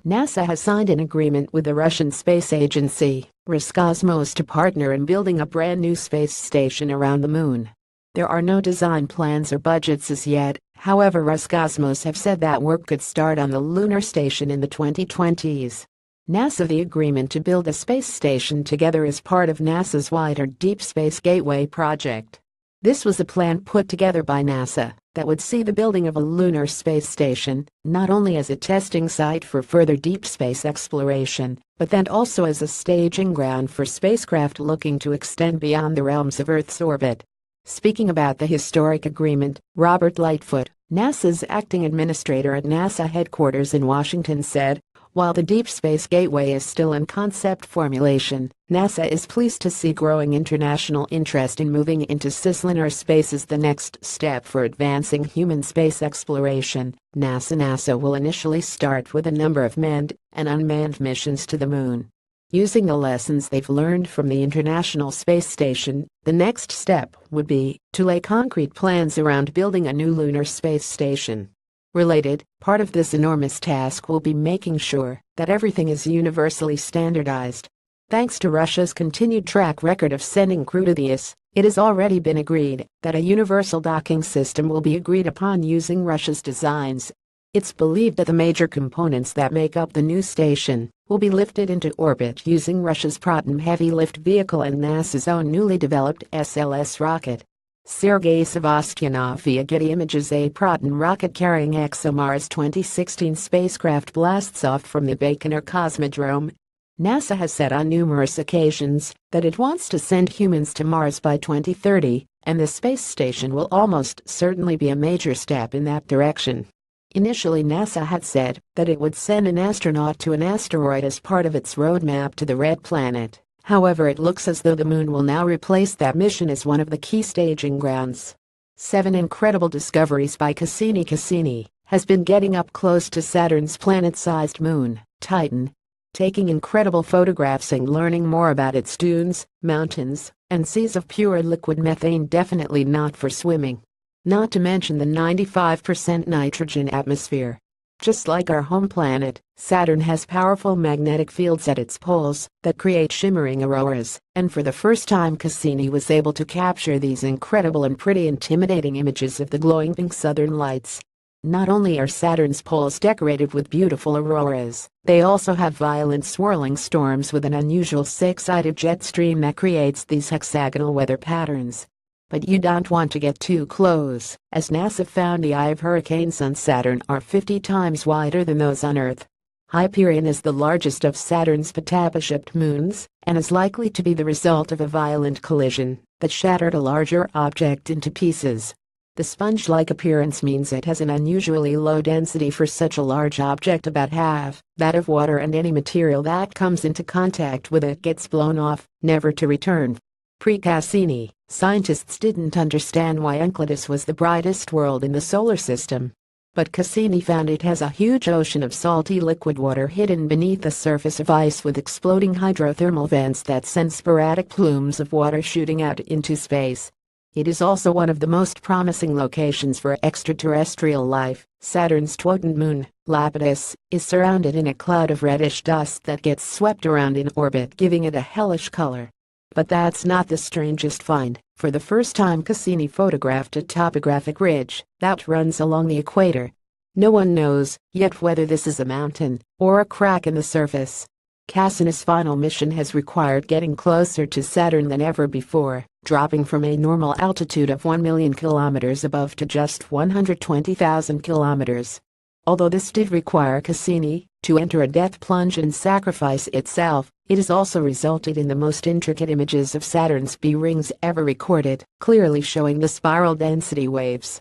NASA has signed an agreement with the Russian space agency, Roscosmos, to partner in building a brand new space station around the moon. There are no design plans or budgets as yet, however Roscosmos have said that work could start on the lunar station in the 2020s. The agreement to build a space station together is part of NASA's wider Deep Space Gateway project. This was a plan put together by NASA that would see the building of a lunar space station not only as a testing site for further deep space exploration, but then also as a staging ground for spacecraft looking to extend beyond the realms of Earth's orbit. Speaking about the historic agreement, Robert Lightfoot, NASA's acting administrator at NASA headquarters in Washington, said, "While the Deep Space Gateway is still in concept formulation, NASA is pleased to see growing international interest in moving into cislunar space as the next step for advancing human space exploration." NASA will initially start with a number of manned and unmanned missions to the moon. Using the lessons they've learned from the International Space Station, the next step would be to lay concrete plans around building a new lunar space station. Related, part of this enormous task will be making sure that everything is universally standardized. Thanks to Russia's continued track record of sending crew to the ISS, it has already been agreed that a universal docking system will be agreed upon using Russia's designs. It's believed that the major components that make up the new station will be lifted into orbit using Russia's Proton heavy lift vehicle and NASA's own newly developed SLS rocket. Sergei Sevastyanov via Getty Images. A Proton rocket carrying ExoMars 2016 spacecraft blasts off from the Baikonur Cosmodrome. NASA has said on numerous occasions that it wants to send humans to Mars by 2030, and the space station will almost certainly be a major step in that direction. Initially, NASA had said that it would send an astronaut to an asteroid as part of its roadmap to the Red Planet. However, it looks as though the moon will now replace that mission as one of the key staging grounds. 7 Incredible Discoveries by Cassini. Cassini has been getting up close to Saturn's planet-sized moon, Titan, taking incredible photographs and learning more about its dunes, mountains, and seas of pure liquid methane, definitely not for swimming. Not to mention the 95% nitrogen atmosphere. Just like our home planet, Saturn has powerful magnetic fields at its poles that create shimmering auroras, and for the first time Cassini was able to capture these incredible and pretty intimidating images of the glowing pink southern lights. Not only are Saturn's poles decorated with beautiful auroras, they also have violent swirling storms with an unusual 6-sided jet stream that creates these hexagonal weather patterns. But you don't want to get too close, as NASA found the eye of hurricanes on Saturn are 50 times wider than those on Earth. Hyperion is the largest of Saturn's Potappa-shaped moons, and is likely to be the result of a violent collision that shattered a larger object into pieces. The sponge-like appearance means it has an unusually low density for such a large object, about half that of water, and any material that comes into contact with it gets blown off, never to return. Pre-Cassini, scientists didn't understand why Enceladus was the brightest world in the solar system. But Cassini found it has a huge ocean of salty liquid water hidden beneath the surface of ice, with exploding hydrothermal vents that send sporadic plumes of water shooting out into space. It is also one of the most promising locations for extraterrestrial life. Saturn's twin moon, Lapidus, is surrounded in a cloud of reddish dust that gets swept around in orbit, giving it a hellish color. But that's not the strangest find. For the first time, Cassini photographed a topographic ridge that runs along the equator. No one knows yet whether this is a mountain or a crack in the surface. Cassini's final mission has required getting closer to Saturn than ever before, dropping from a normal altitude of 1 million kilometers above to just 120,000 kilometers. Although this did require Cassini to enter a death plunge and sacrifice itself, it has also resulted in the most intricate images of Saturn's B rings ever recorded, clearly showing the spiral density waves.